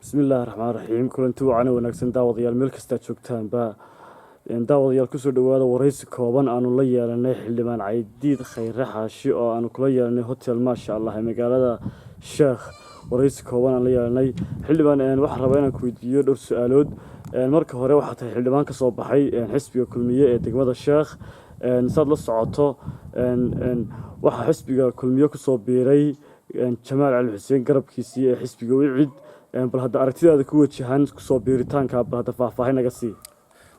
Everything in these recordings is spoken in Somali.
بسم الله الرحمن الرحيم كلنتو وعنا ونكسن داوديال مeel kasta joogtaan ba daawadayaal ku soo dhawaada waraysi kooban aanu la yeelanay xildhibaan Caydiid qayre Xaashy oo aanu kula yeelanay hotel maasha Allah ee magaalada Sheekh waraysi kooban aan la yeelanay xildhibaan waxa rabaa inaan ku weydiiyo dhowr su'aalood marka hore waxa tahay xildhibaan ka soo baxay xisbiga kulmiye ee degmada Sheekh saad la socoto waxa xisbiga kulmiye ku soo biiray Jamaal Ali Xuseen garabkiisii ee xisbiga wicid bal hada aragtidaada ku wajahan ku soo biiritaanka bal hada faahfaahin naga sii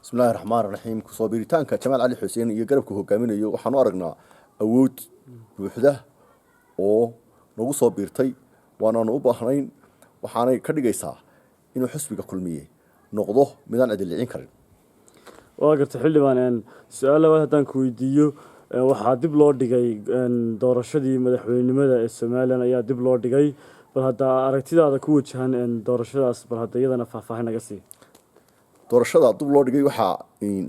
بسم الله الرحمن الرحيم كسو بيريتانكا جمال علي حسين iyo garabka hogaaminayo waxaan u aragnaa awood buuxda oo nagu soo biirtay waana u baahnayn waxaanay ka dhigaysaa inuu xisbiga kulmiye noqdo midaan adilcin karin waa gartay xildhibaan su'aalaha hadaan ku weydiiyo waxa dib loo dhigay doorashadii madaxweynenimada ee Soomaaliland ayaa dib loo dhigay bal hada aragtidaada ku wajahan doorashadaas bal hada iyadana faahfaahin naga sii doorashada dib loo dhigay waxa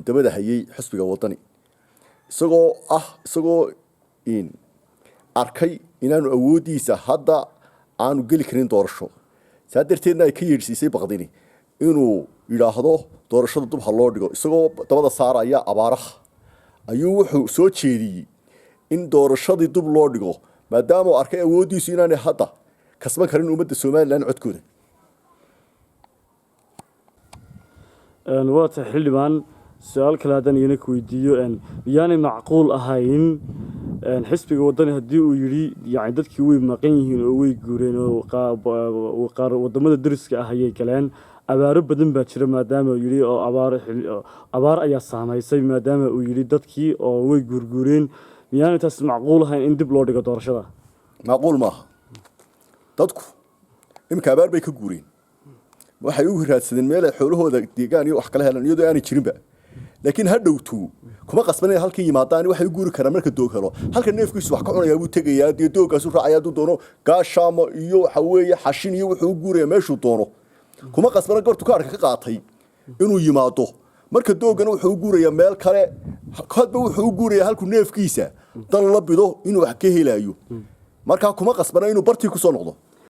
dabada hayay xisbiga wadani isagoo arkay inaanu awoodiisa hadda aanu gali karin doorasho saadarteedna ay ka yeedhsiisay baqdini inuu yiraahdo doorashada dib loo dhigo isagoo dabada saaraya abaaraha ayuu wuxuu soo jeediyay in doorashadii dib loo dhigo maadaama uu arkay awoodiisa inaanay hadda kasban karin ummadda Soomaaliland codkooda waata xildhibaan su'aal kale hadan iyana ku weydiiyo yaani macquul ahayn xisbiga wadani hadii uu yiri yaani dadkii way maqan yihiin oo way guureen oo qaar wadamada dariska ah ayay galeen abaaro badan baa jira maadaama uu yiri oo abaar ayaa saameysay maadaama uu yiri dadkii oo way guurguureen yaani taas macquul ahayn in dib loo dhigo doorashada macquul ma dadku imka abaar bay ka guureen waxay u raadsadeen meel ay xoolahooda deegaan iyo wax kala helaan iyadoo aan jirinba laakiin hadhowtu kuma qasbanay halkii yimaadaan waxay u guuri karaan marka doog helo halka neefkiisu wax ka cunayaa uu tagayaa dooggaas u raacaya duu doono gaashaamo iyo waxa weeye xashin iyo wuxuu u guurayaa meeshuu doono kuma qasbana goortu ka arka ka qaatay inuu yimaado marka doogana wuxuu u guurayaa meel kale hadba wuxuu u guurayaa halku neefkiisa dan la bido inuu wax ka helayo marka kuma qasbana inuu bartii ku soo noqdo